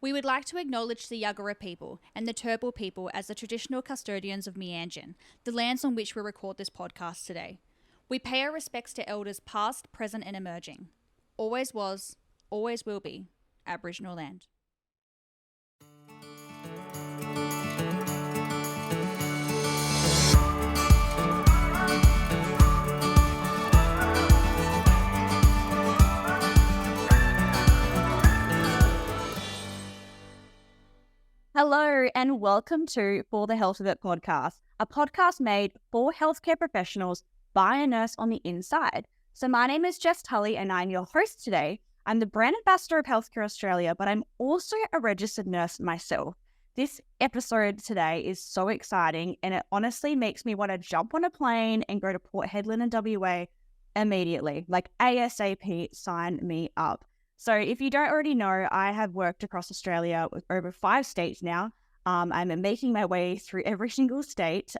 We would like to acknowledge the Yuggera people and the Turrbal people as the traditional custodians of Meanjin, the lands on which we record this podcast today. We pay our respects to elders past, present and emerging. Always was, always will be, Aboriginal land. Hello and welcome to For the Health of It podcast, a podcast made for healthcare professionals by a nurse on the inside. So my name is Jess Tully and I'm your host today. I'm the Brand Ambassador of Healthcare Australia, but I'm also a registered nurse myself. This episode today is so exciting and it honestly makes me want to jump on a plane and go to Port Hedland WA immediately, like ASAP, sign me up. So if you don't already know, I have worked across Australia with over 5 states now. I'm making my way through every single state,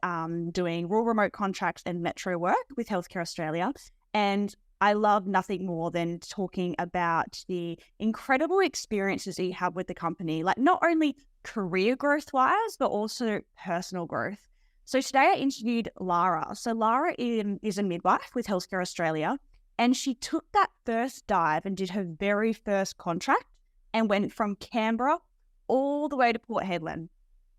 doing rural remote contracts and metro work with Healthcare Australia. And I love nothing more than talking about the incredible experiences that you have with the company, like not only career growth-wise, but also personal growth. So today I interviewed Lara. So Lara is a midwife with Healthcare Australia. And she took that first dive and did her very first contract and went from Canberra all the way to Port Hedland.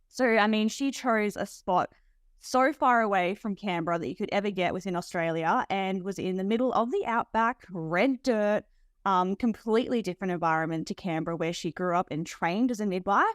So, I mean, she chose a spot so far away from Canberra that you could ever get within Australia and was in the middle of the outback, red dirt, completely different environment to Canberra where she grew up and trained as a midwife.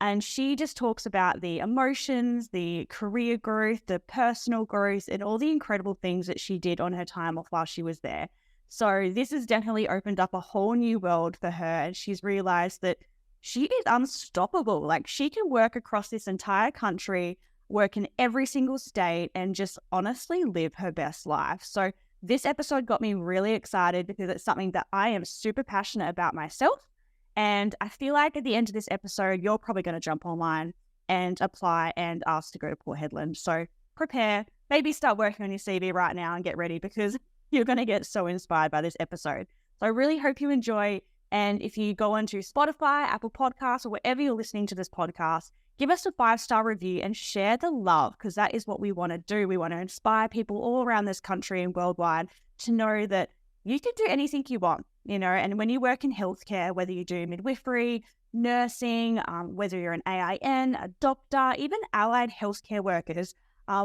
And she just talks about the emotions, the career growth, the personal growth, and all the incredible things that she did on her time off while she was there. So this has definitely opened up a whole new world for her. And she's realized that she is unstoppable. Like she can work across this entire country, work in every single state, and just honestly live her best life. So this episode got me really excited because it's something that I am super passionate about myself. And I feel like at the end of this episode, you're probably going to jump online and apply and ask to go to Port Hedland. So prepare, maybe start working on your CV right now and get ready because you're going to get so inspired by this episode. So I really hope you enjoy. And if you go onto Spotify, Apple Podcasts, or wherever you're listening to this podcast, give us a 5-star review and share the love because that is what we want to do. We want to inspire people all around this country and worldwide to know that you can do anything you want. You know, and when you work in healthcare, whether you do midwifery, nursing, whether you're an AIN, a doctor, even allied healthcare workers,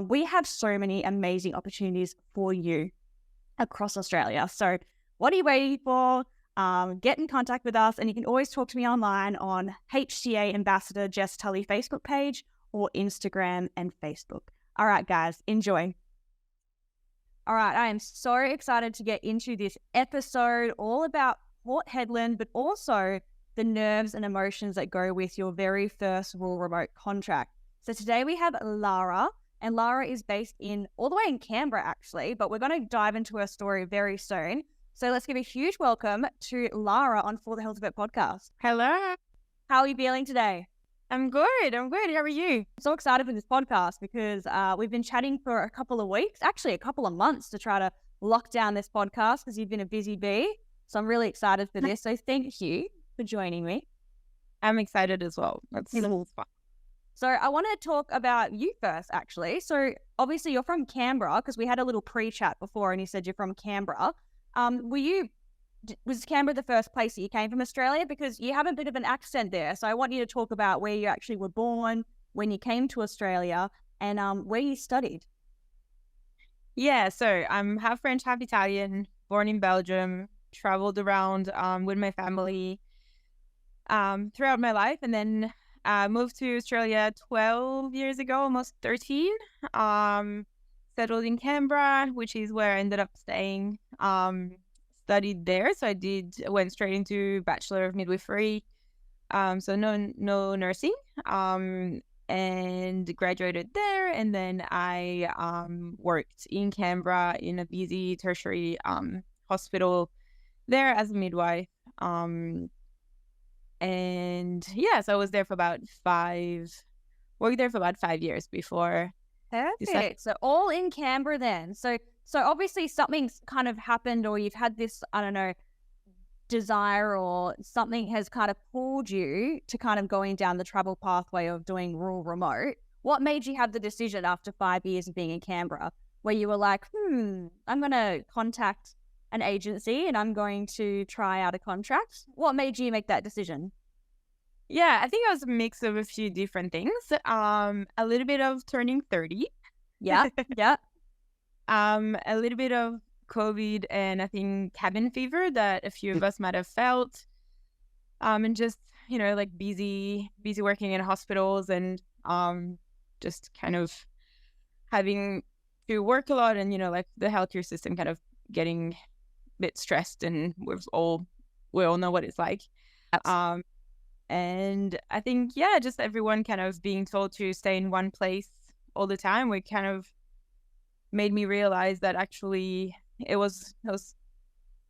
we have so many amazing opportunities for you across Australia. So what are you waiting for? Get in contact with us and you can always talk to me online on HCA Ambassador Jess Tully Facebook page or Instagram and Facebook. All right, guys, enjoy. All right, I am so excited to get into this episode all about Port Hedland, but also the nerves and emotions that go with your very first rural remote contract. So today we have Lara, and Lara is based all the way in Canberra actually, but we're going to dive into her story very soon. So let's give a huge welcome to Lara on For the Health of It podcast. Hello. How are you feeling today? I'm good. How are you? I'm so excited for this podcast because we've been chatting for a couple of weeks, actually a couple of months to try to lock down this podcast because you've been a busy bee. So I'm really excited for this. So thank you for joining me. I'm excited as well. That's fun. So I want to talk about you first, actually. So obviously you're from Canberra because we had a little pre-chat before and you said you're from Canberra. Was Canberra the first place that you came from Australia? Because you have a bit of an accent there. So I want you to talk about where you actually were born, when you came to Australia, and where you studied. Yeah, so I'm half French, half Italian, born in Belgium, traveled around with my family throughout my life, and then moved to Australia 12 years ago, almost 13. Settled in Canberra, which is where I ended up staying. Studied there, so went straight into Bachelor of Midwifery, so no nursing, and graduated there, and then I worked in Canberra in a busy tertiary hospital there as a midwife, and yeah, so I was there for about 5 years before. Perfect. So all in Canberra then. So obviously something's kind of happened or you've had this, I don't know, desire or something has kind of pulled you to kind of going down the travel pathway of doing rural remote? What made you have the decision after 5 years of being in Canberra where you were like, I'm going to contact an agency and I'm going to try out a contract? What made you make that decision? Yeah, I think it was a mix of a few different things. A little bit of turning 30. Yeah, yeah. A little bit of COVID and I think cabin fever that a few of us might have felt. And just, like busy working in hospitals and just kind of having to work a lot and, like the healthcare system kind of getting a bit stressed, and we all know what it's like. And I think, just everyone kind of being told to stay in one place all the time, we kind of made me realize that actually it was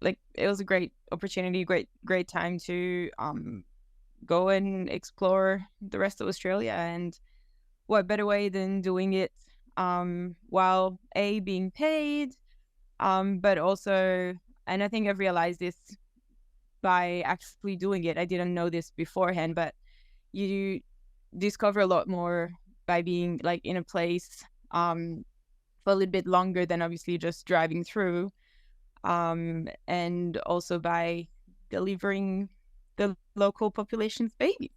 a great opportunity, great time to go and explore the rest of Australia. And what better way than doing it while being paid, but also, and I think I've realized this by actually doing it. I didn't know this beforehand, but you discover a lot more by being like in a place for a little bit longer than obviously just driving through, and also by delivering the local population's babies.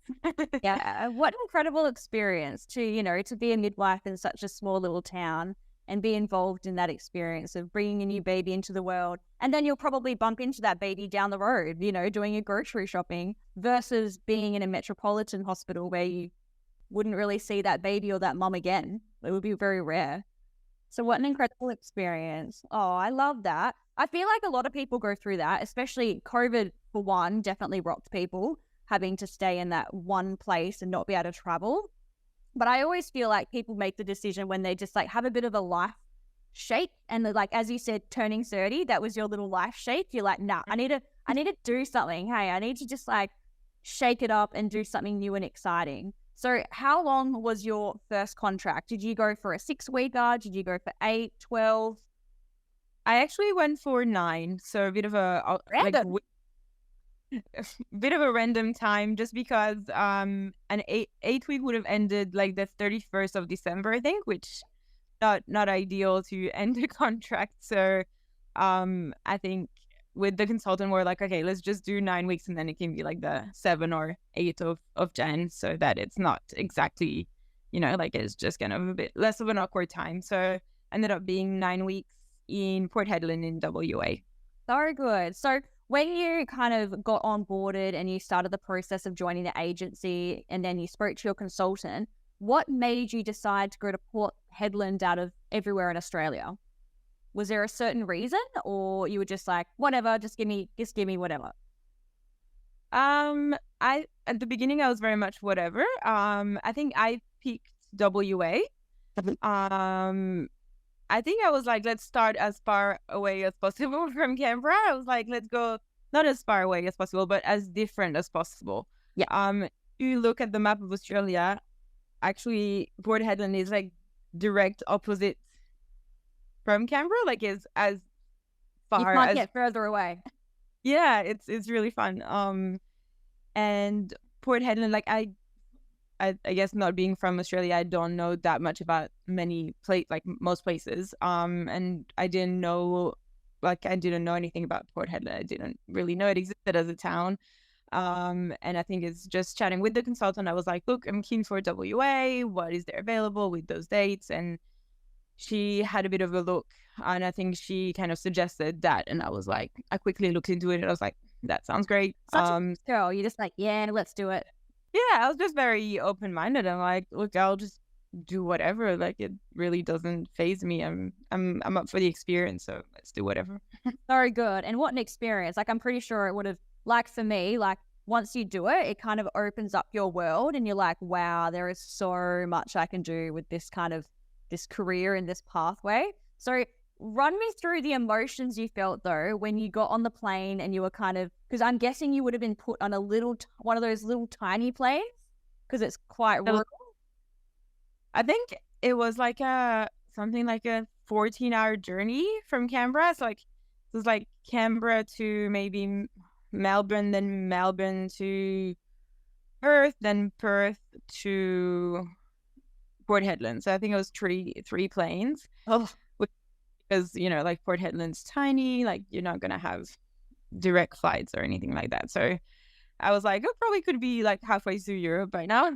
Yeah, what an incredible experience to be a midwife in such a small little town and be involved in that experience of bringing a new baby into the world. And then you'll probably bump into that baby down the road, doing your grocery shopping, versus being in a metropolitan hospital where you wouldn't really see that baby or that mum again. It would be very rare. So what an incredible experience. Oh, I love that. I feel like a lot of people go through that, especially COVID, for one, definitely rocked people having to stay in that one place and not be able to travel. But I always feel like people make the decision when they just like have a bit of a life shake, and like, as you said, turning 30, that was your little life shake. You're like, nah, I need to do something. Hey, I need to just like shake it up and do something new and exciting. So how long was your first contract? Did you go for a 6-weeker? Did you go for 8, 12? I actually went for 9, so a bit of a Random. bit of a random time, just because an 8 week would have ended like the 31st of December, I think, which not ideal to end a contract. So I think with the consultant we're like, okay, let's just do 9 weeks, and then it can be like the 7 or 8 of Jan, so that it's not exactly, like it's just kind of a bit less of an awkward time. So ended up being 9 weeks in Port Hedland in WA. So good. So when you kind of got onboarded and you started the process of joining the agency and then you spoke to your consultant, what made you decide to go to Port Hedland out of everywhere in Australia? Was there a certain reason, or you were just like, whatever, just give me whatever? At the beginning I was very much whatever. I think I picked WA. I think I was like, let's start as far away as possible from Canberra. I was like, let's go not as far away as possible, but as different as possible. Yeah. You look at the map of Australia, actually Port Hedland is like direct opposite from Canberra, like is as far you can't as get further away. Yeah, it's really fun. And Port Hedland, like I guess not being from Australia, I don't know that much about most places. And I didn't know anything about Port Hedland. I didn't really know it existed as a town. And I think it's just chatting with the consultant. I was like, look, I'm keen for WA. What is there available with those dates? And she had a bit of a look, and I think she kind of suggested that. And I was like, I quickly looked into it and I was like, that sounds great. Such a girl. You're just like, yeah, let's do it. Yeah, I was just very open-minded. I'm like, look, I'll just do whatever. Like, it really doesn't faze me. I'm up for the experience, so let's do whatever. Very good. And what an experience. Like, I'm pretty sure it would have, like for me, like once you do it, it kind of opens up your world and you're like, wow, there is so much I can do with this career and this pathway. So run me through the emotions you felt though when you got on the plane and you were kind of, because I'm guessing you would have been put on one of those little tiny planes because it's quite rural. I think it was like something like a 14-hour journey from Canberra. So like it was like Canberra to maybe Melbourne, then Melbourne to Perth, then Perth to Port Hedland. So I think it was three planes. Oh, Because, like Port Hedland's tiny, like you're not going to have direct flights or anything like that. So I was like, oh, probably could be like halfway through Europe by now.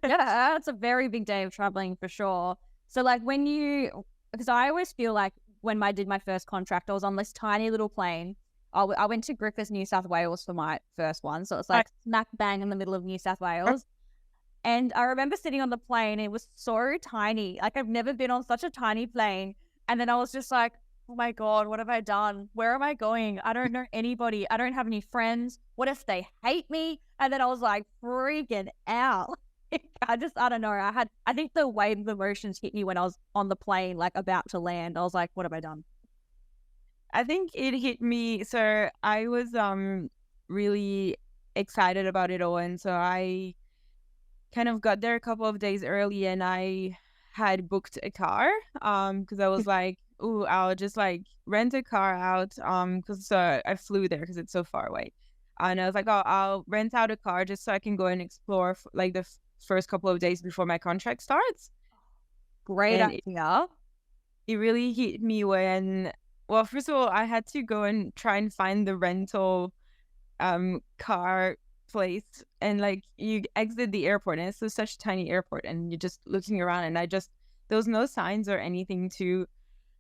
yeah, it's a very big day of traveling for sure. So like because I always feel like when I did my first contract, I was on this tiny little plane. I went to Griffith, New South Wales for my first one. So it's like smack bang in the middle of New South Wales. And I remember sitting on the plane. It was so tiny. Like I've never been on such a tiny plane. And then I was just like, oh my God, what have I done? Where am I going? I don't know anybody. I don't have any friends. What if they hate me? And then I was like freaking out. I don't know. I think the wave of emotions hit me when I was on the plane, like about to land. I was like, what have I done? I think it hit me. So I was really excited about it all. And so I kind of got there a couple of days early and I had booked a car because I was like, oh, I'll just like rent a car out because I flew there because it's so far away. And I was like, oh, I'll rent out a car just so I can go and explore like the first couple of days before my contract starts. Great idea. It really hit me when, well, first of all, I had to go and try and find the rental car place, and like you exit the airport and it's such a tiny airport and you're just looking around and there was no signs or anything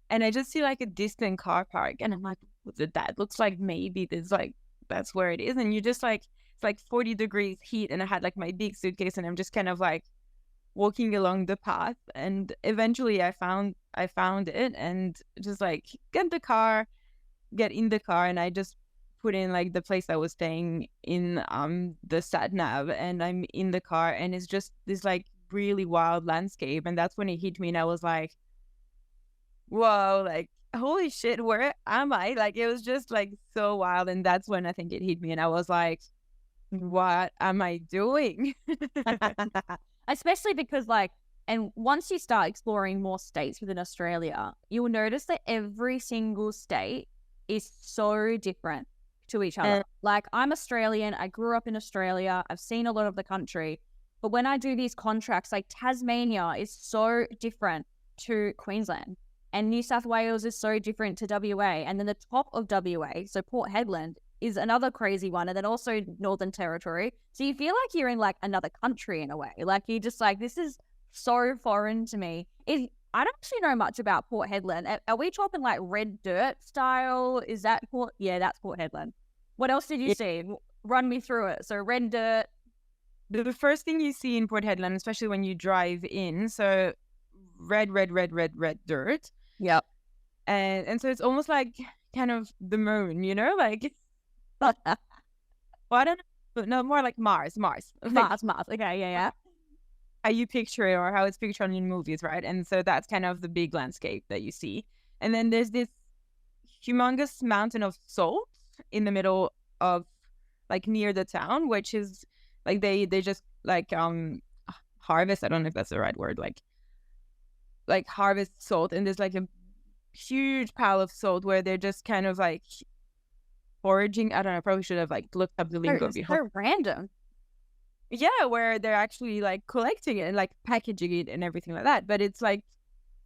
and I just see like a distant car park and I'm like, that looks like maybe there's like that's where it is, and you just like it's like 40 degrees heat and I had like my big suitcase and I'm just kind of like walking along the path, and eventually I found it and just like get in the car and I just put in like the place I was staying in the sat nav, and I'm in the car and it's just this like really wild landscape, and that's when it hit me and I was like, whoa, like holy shit, where am I? Like it was just like so wild, and that's when I think it hit me and I was like, what am I doing? Especially because like, and once you start exploring more states within Australia, you will notice that every single state is so different to each other. Like I'm Australian, I grew up in Australia, I've seen a lot of the country, but when I do these contracts, like Tasmania is so different to Queensland, and New South Wales is so different to WA, and then the top of WA, so Port Hedland, is another crazy one, and then also Northern Territory. So you feel like you're in like another country in a way. Like you just like, this is so foreign to me. I don't actually know much about Port Hedland. Are we talking like red dirt style? Is that Port? Yeah, that's Port Hedland. What else did you see? Run me through it. So red dirt. The first thing you see in Port Hedland, especially when you drive in, so red dirt. Yep. And so it's almost like kind of the moon, like well, I don't know, no, more like Mars. Mars. Okay, yeah. How you picture it or how it's pictured in movies, right? And so that's kind of the big landscape that you see. And then there's this humongous mountain of salt in the middle of like near the town, which is like they just like harvest, I don't know if that's the right word, like harvest salt, and there's like a huge pile of salt where they're just kind of like foraging. I don't know, I probably should have like looked up the lingo. So random. Yeah, where they're actually like collecting it and like packaging it and everything like that. But it's like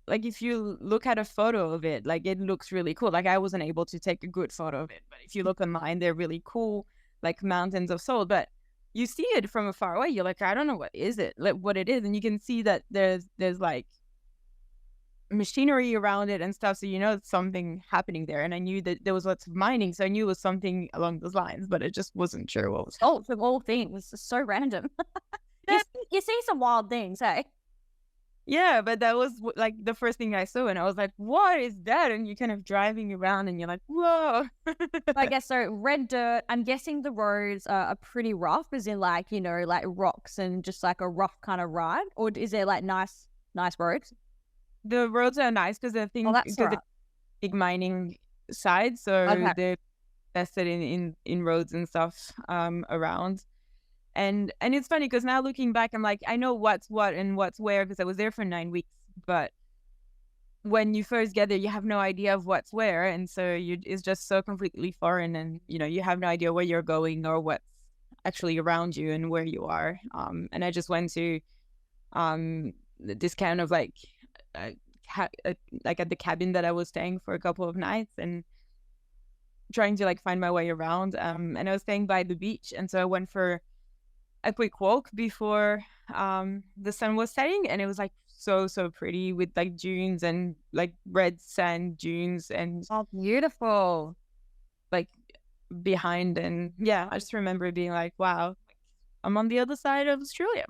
if you look at a photo of it, like it looks really cool. Like I wasn't able to take a good photo of it, but if you look online, they're really cool, like mountains of salt. But you see it from afar away, you're like, I don't know what is it, like what it is, and you can see that there's like machinery around it and stuff, so it's something happening there. And I knew that there was lots of mining, so I knew it was something along those lines, but I just wasn't sure what was. Oh, from all things, it's so random. You see some wild things, hey? Yeah, but that was like the first thing I saw, and I was like, what is that? And you're kind of driving around and you're like, whoa. I guess so. Red dirt, I'm guessing the roads are pretty rough, as in like, like rocks and just like a rough kind of ride, or is there like nice roads? The roads are nice because I think the big mining side, so they're invested in roads and stuff around. And it's funny because now looking back, I'm like, I know what's what and what's where because I was there for 9 weeks. But when you first get there, you have no idea of what's where, and so it's just so completely foreign, and you have no idea where you're going or what's actually around you and where you are. And I just went to this kind of like like at the cabin that I was staying for a couple of nights and trying to like find my way around. And I was staying by the beach, and so I went for a quick walk before the sun was setting, and it was like so pretty with like dunes and like red sand dunes and Oh, beautiful. like behind. And yeah, I just remember being like, wow, I'm on the other side of Australia.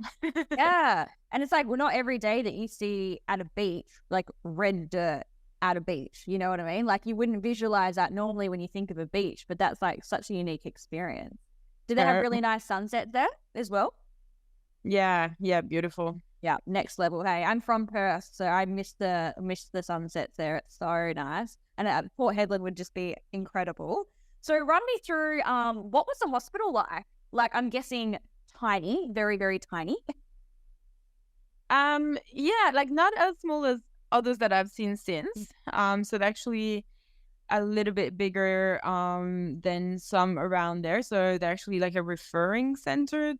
Yeah. And it's like, well, not every day that you see at a beach, like red dirt at a beach. You know what I mean? Like you wouldn't visualize that normally when you think of a beach, but that's like such a unique experience. Did they have really nice sunsets there as well? Yeah, beautiful. Yeah, next level. Hey, I'm from Perth, so I missed the sunsets there. It's so nice. And Port Hedland would just be incredible. So run me through what was the hospital like? Like I'm guessing tiny, very, very tiny. Yeah, like not as small as others that I've seen since. So they're actually a little bit bigger than some around there. So they're actually like a referring center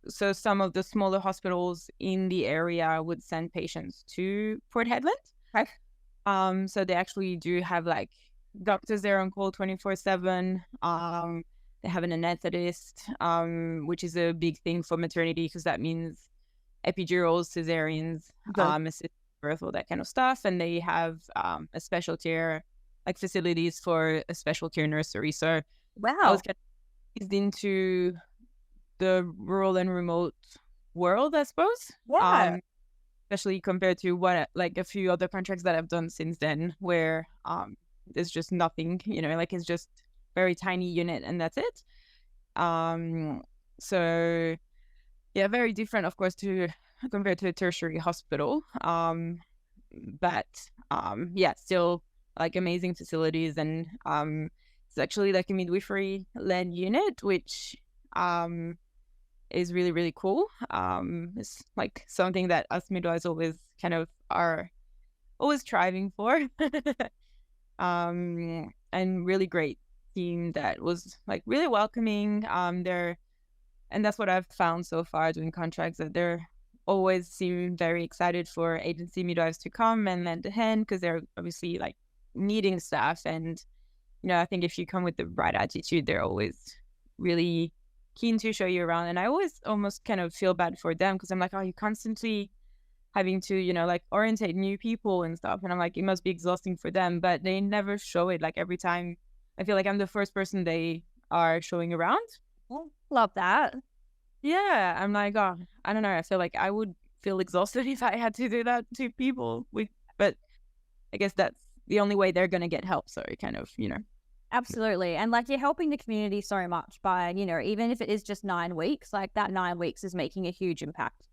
so some of the smaller hospitals in the area would send patients to Port Hedland. Okay. So they actually do have like doctors there on call 24/7. They have an anesthetist, which is a big thing for maternity because that means epidurals, cesareans, assisted birth, all that kind of stuff. And they have a special care, like facilities for a special care nursery. So wow, I was kind of eased into the rural and remote world, I suppose. Yeah. Especially compared to what like a few other contracts that I've done since then, where there's just nothing, like it's just very tiny unit and that's it. So yeah, very different, of course, compared to a tertiary hospital. But yeah, still like amazing facilities, and it's actually like a midwifery led unit, which is really, really cool. It's like something that us midwives always kind of are always striving for. And really great team that was like really welcoming. And that's what I've found so far doing contracts, that they're always seem very excited for agency midwives to come and lend a hand because they're obviously like needing staff. And, I think if you come with the right attitude, they're always really keen to show you around. And I always almost kind of feel bad for them because I'm like, oh, you're constantly having to, like orientate new people and stuff. And I'm like, it must be exhausting for them, but they never show it. Like every time I feel like I'm the first person they are showing around. Love that. Yeah, I'm like, oh, I don't know. I feel like I would feel exhausted if I had to do that to people. But I guess that's the only way they're going to get help. So it kind of, Absolutely. And like you're helping the community so much by, even if it is just 9 weeks, like that 9 weeks is making a huge impact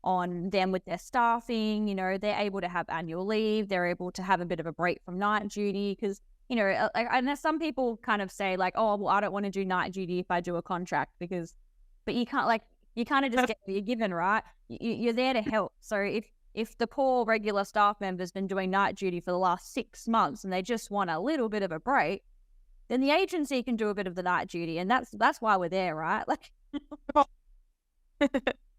on them with their staffing. They're able to have annual leave. They're able to have a bit of a break from night duty because, and there's some people kind of say like, oh, well, I don't want to do night duty if I do a contract but you can't, like, you kind of just get what you're given, right? You're there to help. So if the poor regular staff member's been doing night duty for the last 6 months and they just want a little bit of a break, then the agency can do a bit of the night duty. And that's why we're there, right? Like,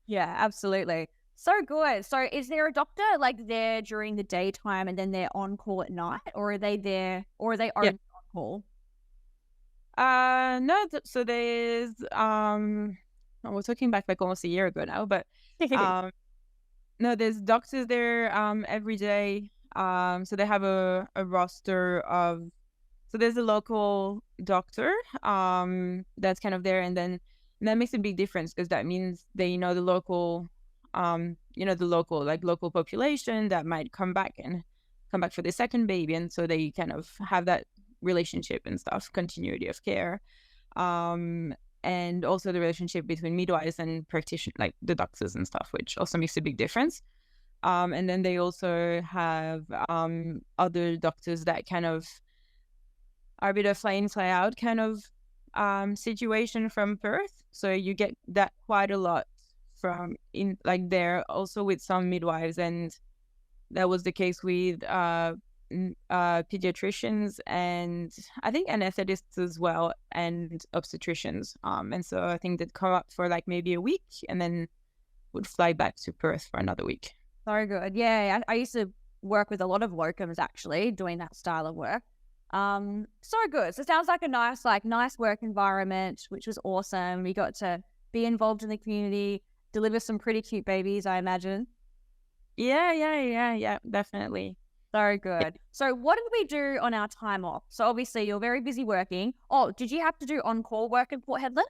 yeah, absolutely. So good. So is there a doctor like there during the daytime and then they're on call at night, or are they there, or are they only on call? No, so there's we're talking back like almost a year ago now, but no, there's doctors there every day. So they have a roster of, so there's a local doctor that's kind of there, and that makes a big difference because that means they know the local local population that might come back for the second baby, and so they kind of have that relationship and stuff, continuity of care. And also the relationship between midwives and practitioners, like the doctors and stuff, which also makes a big difference. And then they also have other doctors that kind of are a bit of fly in, fly out kind of situation from Perth. So you get that quite a lot from in like there, also with some midwives and that was the case with pediatricians and I think anesthetists as well and obstetricians. And so I think they'd come up for like maybe a week and then would fly back to Perth for another week. So good. Yeah, I used to work with a lot of locums actually doing that style of work. So good. So it sounds like a nice work environment, which was awesome. We got to be involved in the community, deliver some pretty cute babies, I imagine. Yeah, definitely. So good. So what did we do on our time off? So obviously you're very busy working. Oh, did you have to do on-call work in Port Hedland?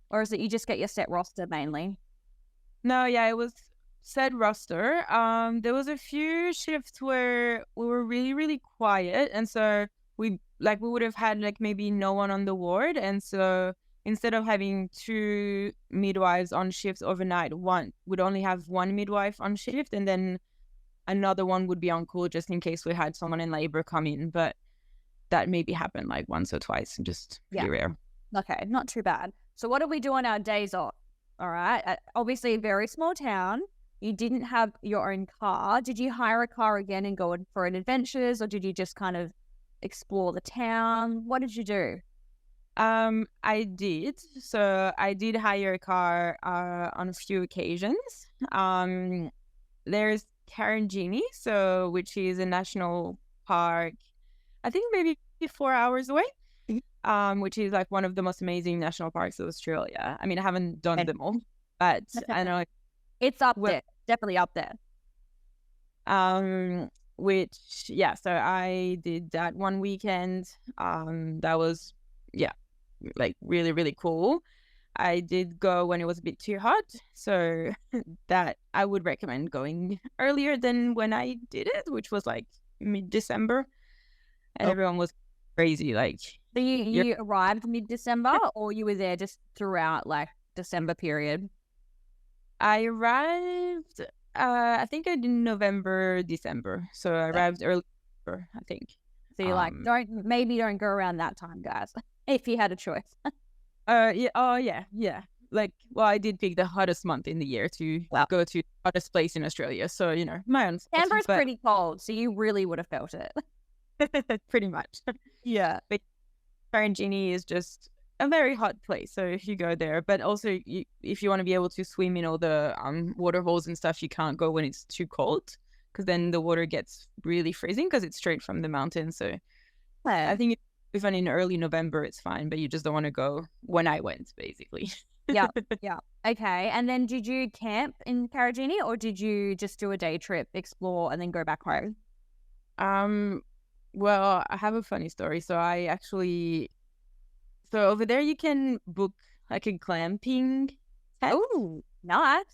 Or is it you just get your set roster mainly? No, yeah, it was set roster. There was a few shifts where we were really, really quiet. And so we would have had like maybe no one on the ward. And so instead of having 2 midwives on shifts overnight, one would only have 1 midwife on shift, and then another one would be on call just in case we had someone in labor come in. But that maybe happened like once or twice, just pretty rare. Okay, not too bad. So what did we do on our days off? All right, obviously a very small town. You didn't have your own car. Did you hire a car again and go for an adventures, or did you just kind of explore the town? What did you do? I did. So I did hire a car on a few occasions. There's Karanjini, which is a national park, I think maybe 4 hours away, which is like one of the most amazing national parks of Australia. I mean, I haven't done them all, but I know it's up there, definitely up there. So I did that one weekend. That was, like really, really cool. I did go when it was a bit too hot, so that I would recommend going earlier than when I did it, which was like mid-December, and everyone was crazy. Like, so you arrived mid-December, or you were there just throughout like December period? I arrived, I think I did November, December, so I arrived early, I think. So you're like, don't go around that time, guys. If you had a choice. Yeah. Like, well, I did pick the hottest month in the year to go to the hottest place in Australia. So, my own. Canberra's pretty cold, so you really would have felt it. Pretty much. Yeah. But Karanjini is just a very hot place. So if you go there, but also if you want to be able to swim in all the water holes and stuff, you can't go when it's too cold, because then the water gets really freezing because it's straight from the mountain. So I think even in early November, it's fine, but you just don't want to go when I went, basically. Yeah. Okay. And then did you camp in Karanjini, or did you just do a day trip, explore, and then go back home? Well, I have a funny story. So over there you can book like a glamping tent. Oh, nice.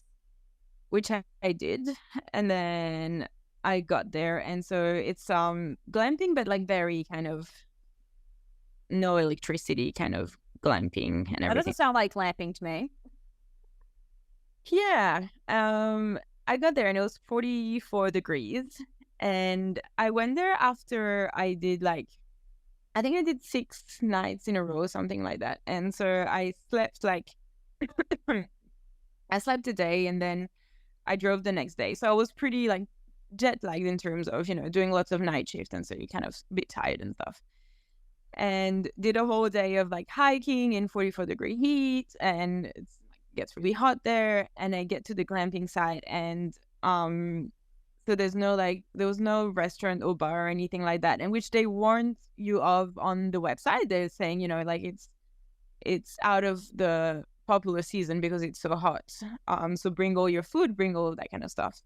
Which I did. And then I got there, and so it's glamping, but like very kind of no electricity kind of glamping and everything. That doesn't sound like glamping to me. Yeah. I got there and it was 44 degrees, and I went there after I did I think I did 6 nights in a row, something like that. And so I slept I slept a day and then I drove the next day. So I was pretty jet lagged in terms of, doing lots of night shift, and so you're kind of a bit tired and stuff. And did a whole day of hiking in 44-degree heat, and it gets really hot there. And I get to the glamping site, and so there was no restaurant or bar or anything like that, and which they warned you of on the website. They're saying, it's out of the popular season because it's so hot. So bring all your food, bring all of that kind of stuff.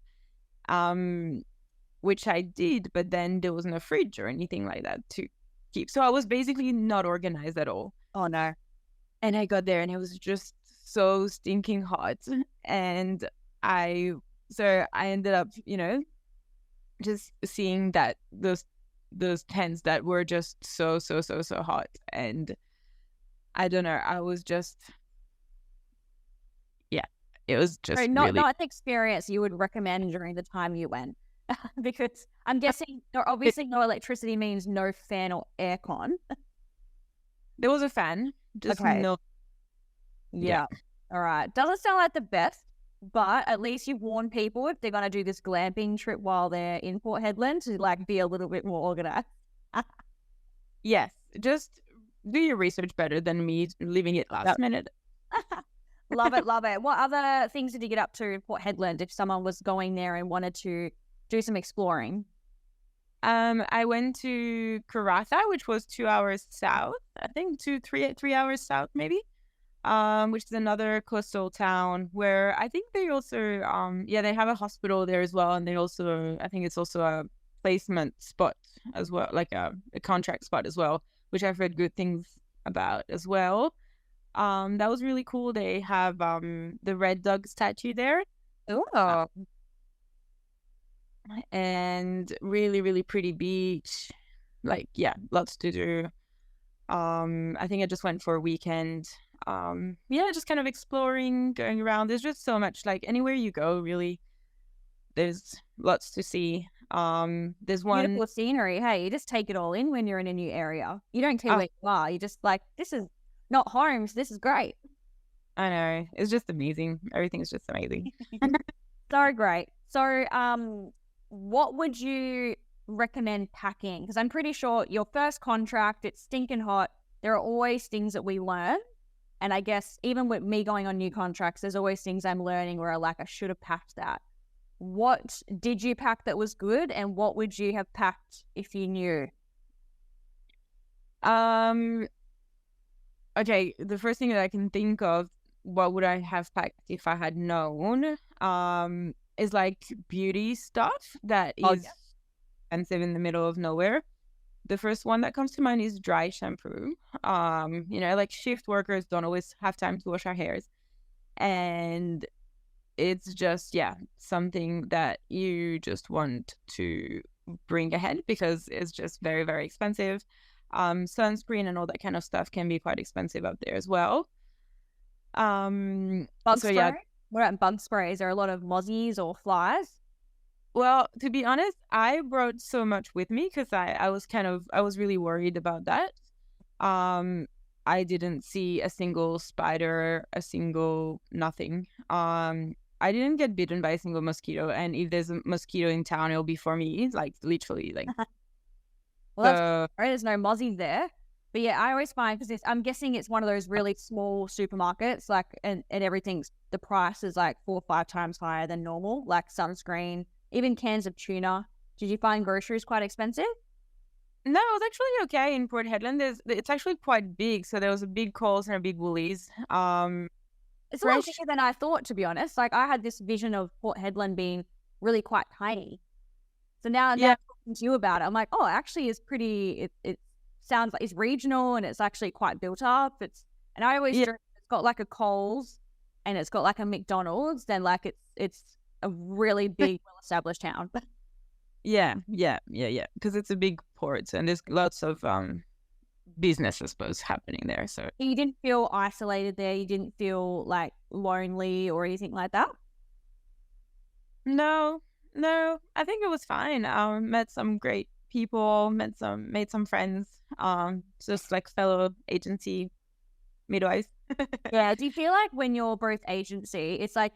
Which I did, but then there was no fridge or anything like that to keep. So I was basically not organized at all. Oh no. And I got there and it was just so stinking hot. And I ended up, just seeing that those tents that were just so hot. And I don't know, I was just, it was just so not the experience you would recommend during the time you went. Because I'm guessing obviously no electricity means no fan or aircon. There was a fan, just no. Yeah. All right. Doesn't sound like the best. But at least you've warned people if they're going to do this glamping trip while they're in Port Hedland to like be a little bit more organized. Yes, just do your research better than me leaving it last minute. Love it, love it. What other things did you get up to in Port Hedland if someone was going there and wanted to do some exploring? I went to Karratha, which was 2 hours south. I think 3 hours south, maybe. Which is another coastal town where I think they also, they have a hospital there as well, and they also, I think it's also a placement spot as well, like a contract spot as well, which I've heard good things about as well. That was really cool. They have the Red Dog statue there. Oh, And really, really pretty beach. Like, yeah, lots to do. I think I just went for a weekend. Just kind of exploring, going around. There's just so much, like anywhere you go, really, there's lots to see. There's one beautiful scenery. Hey, you just take it all in when you're in a new area. You don't care where you are. You just like, this is not home, so this is great. I know. It's just amazing. Everything's just amazing. So great. So, what would you recommend packing? Because I'm pretty sure your first contract, it's stinking hot. There are always things that we learn. And I guess even with me going on new contracts, there's always things I'm learning where I should have packed that. What did you pack that was good? And what would you have packed if you knew? Okay, the first thing that I can think of, what would I have packed if I had known, is like beauty stuff that is expensive in the middle of nowhere. The first one that comes to mind is dry shampoo. Like shift workers don't always have time to wash our hairs. And it's just, something that you just want to bring ahead because it's just very, very expensive. Sunscreen and all that kind of stuff can be quite expensive out there as well. Bug spray? What about bug spray? Is there a lot of mozzies or flies? Well, to be honest, I brought so much with me because I was really worried about that. I didn't see a single spider, a single nothing. I didn't get bitten by a single mosquito, and if there's a mosquito in town, it'll be for me, like literally, like. Well, that's right. There's no mozzies there. But yeah, I always find, because I'm guessing it's one of those really small supermarkets, like, and everything's, the price is like 4 or 5 times higher than normal, like sunscreen, even cans of tuna. Did you find groceries quite expensive? No, it was actually okay in Port Hedland. It's actually quite big, so there was a big Coles and a big Woolies. It's a lot bigger than I thought, to be honest. Like, I had this vision of Port Hedland being really quite tiny. So now talking to you about it, I'm like, oh, actually, it's pretty. It sounds like it's regional and it's actually quite built up. And I always joke, it's got like a Coles and it's got like a McDonald's. Then like it's a really big, well-established town. Yeah. Because it's a big port and there's lots of business, I suppose, happening there. So you didn't feel isolated there. You didn't feel like lonely or anything like that. No, I think it was fine. Met some great people, made some friends, just like fellow agency midwives. Yeah. Do you feel like when you're both agency, it's like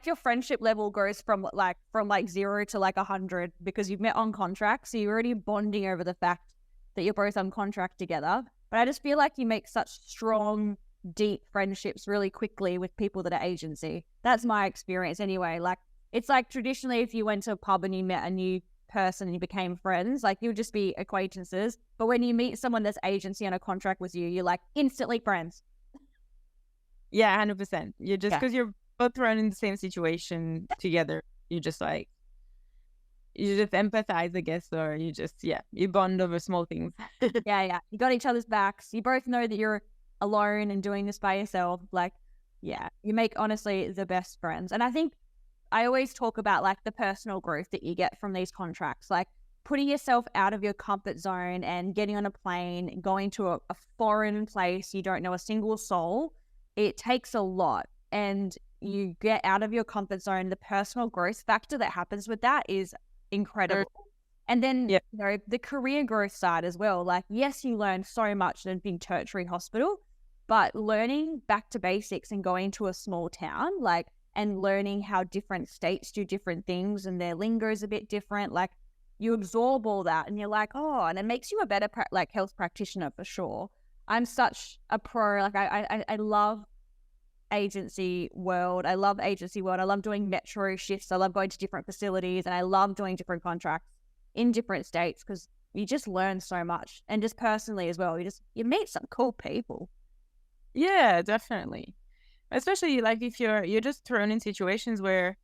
your friendship level goes from 0 to 100 because you've met on contract, so you're already bonding over the fact that you're both on contract together. But I just feel like you make such strong, deep friendships really quickly with people that are agency. That's my experience anyway. Like, it's like traditionally if you went to a pub and you met a new person and you became friends, like you'll just be acquaintances. But when you meet someone that's agency on a contract with you, you're like instantly friends. Yeah, 100%. You're just, because you're both thrown in the same situation together, you just empathize, I guess, or you just, you bond over small things. Yeah. You got each other's backs. You both know that you're alone and doing this by yourself. Like, yeah, you make honestly the best friends. And I think I always talk about like the personal growth that you get from these contracts, like putting yourself out of your comfort zone and getting on a plane, going to a foreign place, you don't know a single soul. It takes a lot, and you get out of your comfort zone. The personal growth factor that happens with that is incredible. And then, the career growth side as well. Like, yes, you learn so much in a big tertiary hospital, but learning back to basics and going to a small town, and learning how different states do different things and their lingo is a bit different. Like, you absorb all that and you're like, oh, and it makes you a better health practitioner for sure. I'm such a pro. Like, I love agency world. I love agency world. I love doing metro shifts. I love going to different facilities, and I love doing different contracts in different states because you just learn so much. And just personally as well, you meet some cool people. Yeah, definitely. Especially like if you're just thrown in situations where,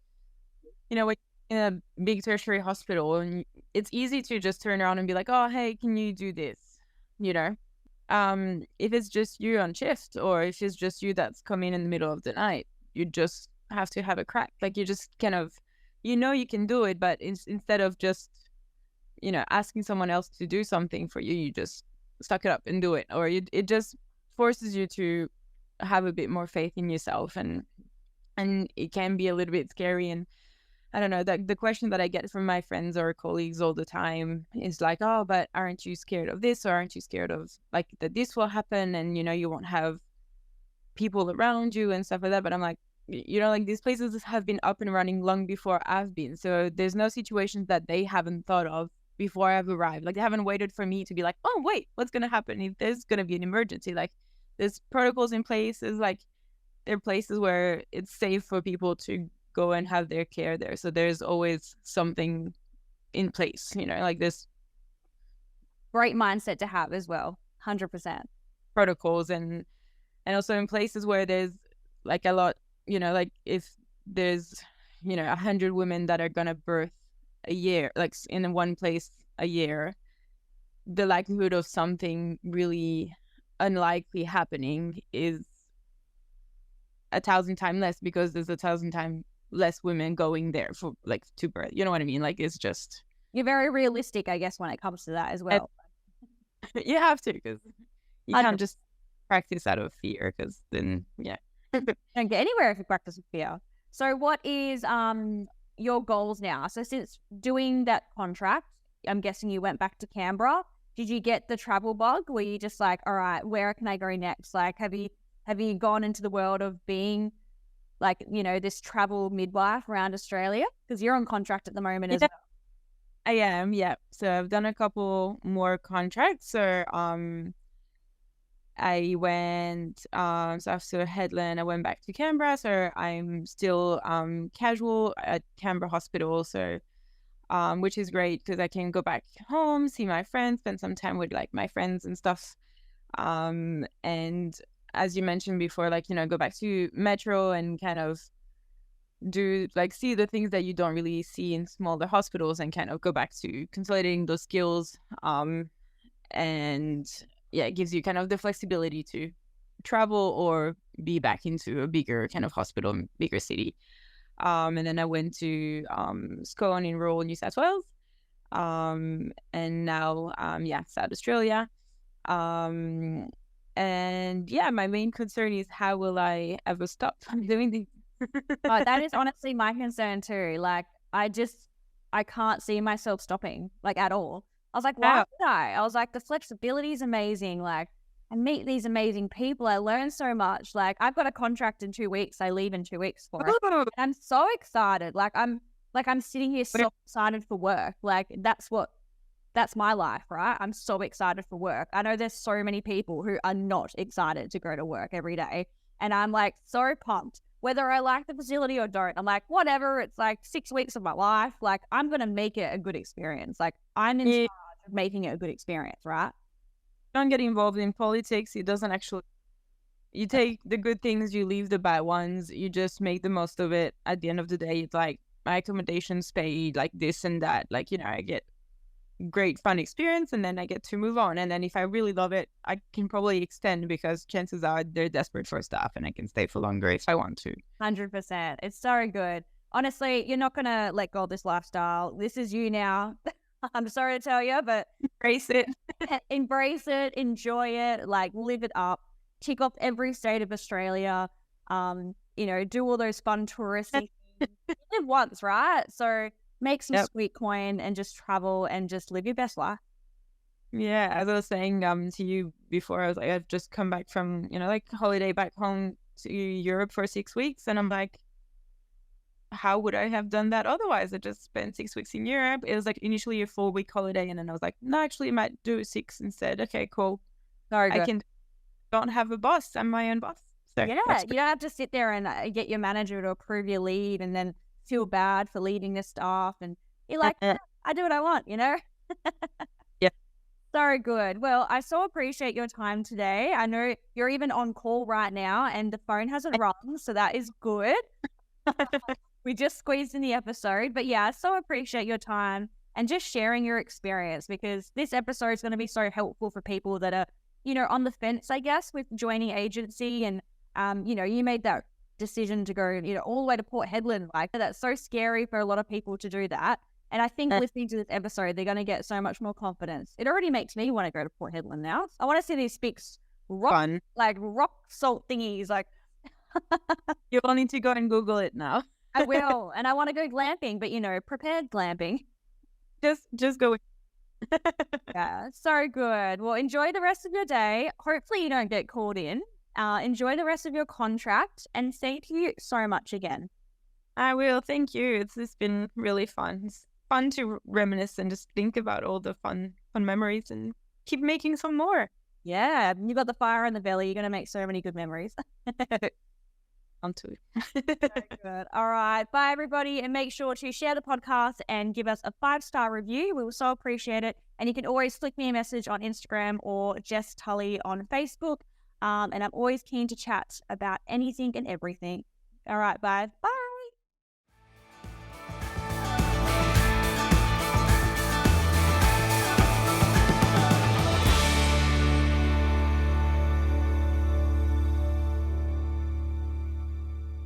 when in a big tertiary hospital, and it's easy to just turn around and be like, oh, hey, can you do this? If it's just you on shift, or if it's just you that's coming in the middle of the night, you just have to have a crack. Like, you just kind of, you can do it, but instead of just, asking someone else to do something for you, you just suck it up and do it. Or it just forces you to have a bit more faith in yourself, and it can be a little bit scary. And I don't know, the question that I get from my friends or colleagues all the time is like, oh, but aren't you scared of this? Or aren't you scared of like that this will happen and, you won't have people around you and stuff like that? But I'm like, like these places have been up and running long before I've been. So there's no situations that they haven't thought of before I've arrived. Like, they haven't waited for me to be like, oh, wait, what's going to happen if there's going to be an emergency? Like, there's protocols in place. There's like, there are places where it's safe for people to go and have their care there. So there's always something in place, like this great mindset to have as well. 100%. Protocols and also in places where there's like a lot, like if there's, 100 women that are going to birth a year, like in one place a year, the likelihood of something really unlikely happening is 1,000 times less, because there's 1,000 times less women going there for like to birth. You know what I mean? Like, it's just, you're very realistic, I guess, when it comes to that as well. You have to, because you can't just practice out of fear, because then don't get anywhere if you practice with fear. So what is your goals now? So since doing that contract, I'm guessing you went back to Canberra. Did you get the travel bug? Were you just like, all right, where can I go next? Like, have you gone into the world of being like, this travel midwife around Australia? Because you're on contract at the moment as well. I am, yeah. So I've done a couple more contracts. So I went so after Hedland, I went back to Canberra. So I'm still casual at Canberra Hospital. So which is great because I can go back home, see my friends, spend some time with like my friends and stuff. And as you mentioned before, like, go back to Metro and kind of do like see the things that you don't really see in smaller hospitals, and kind of go back to consolidating those skills. And yeah, it gives you kind of the flexibility to travel or be back into a bigger kind of hospital, bigger city. And then I went to Scone in rural New South Wales. And now South Australia. And yeah, my main concern is, how will I ever stop doing this? That is honestly my concern too. Like, I can't see myself stopping, like, at all. I was like, why would I? I was like, the flexibility is amazing. Like, I meet these amazing people. I learn so much. Like, I've got a contract in 2 weeks. I leave in 2 weeks for it. And I'm so excited. I'm sitting here so excited for work. Like, that's my life, right? I'm so excited for work. I know there's so many people who are not excited to go to work every day. And I'm like so pumped. Whether I like the facility or don't, I'm like, whatever. It's like 6 weeks of my life. Like, I'm going to make it a good experience. Like, I'm in charge of making it a good experience, right? Don't get involved in politics. It doesn't actually, you take the good things, you leave the bad ones, you just make the most of it. At the end of the day, it's like, my accommodation's paid, like this and that. Like, I get great fun experience, and then I get to move on. And then if I really love it, I can probably extend, because chances are they're desperate for staff, and I can stay for longer if I want to. 100%. It's so good. Honestly, you're not going to let go of this lifestyle. This is you now. I'm sorry to tell you, but embrace it. Embrace it, enjoy it, like, live it up, tick off every state of Australia, do all those fun touristy things. You live once, right? So make some sweet coin and just travel and just live your best life. Yeah, as I was saying to you before, I was like, I've just come back from, like holiday back home to Europe for 6 weeks, and I'm like, how would I have done that otherwise? I just spent 6 weeks in Europe. It was like initially a 4-week holiday, and then I was like, no, actually, I might do 6 instead. Okay, cool. Very I good. don't have a boss. I'm my own boss. So Yeah, that's you don't have to sit there and get your manager to approve your leave and then feel bad for leading the staff. And you're like, good. I do what I want, you know? Yeah. So good. Well, I so appreciate your time today. I know you're even on call right now and the phone hasn't rung, so that is good. We just squeezed in the episode. But yeah, I so appreciate your time and just sharing your experience, because this episode is going to be so helpful for people that are, you know, on the fence, I guess, with joining agency. And, you know, you made that decision to go, you know, all the way to Port Hedland. Like, that's so scary for a lot of people to do that. And I think listening to this episode, they're going to get so much more confidence. It already makes me want to go to Port Hedland now. I want to see these big Fun. rock salt thingies. Like, You all need to go and Google it now. I will. And I want to go glamping, but, you know, prepared glamping. Just go. Yeah, so good. Well, enjoy the rest of your day. Hopefully you don't get called in. Enjoy the rest of your contract, and thank you so much again. I will. Thank you. It's been really fun. It's fun to reminisce and just think about all the fun memories and keep making some more. Yeah, you got the fire in the belly. You're going to make so many good memories. Onto So good. All right. Bye, everybody. And make sure to share the podcast and give us a 5-star review. We will so appreciate it. And you can always flick me a message on Instagram or Jess Tully on Facebook. And I'm always keen to chat about anything and everything. All right. Bye. Bye.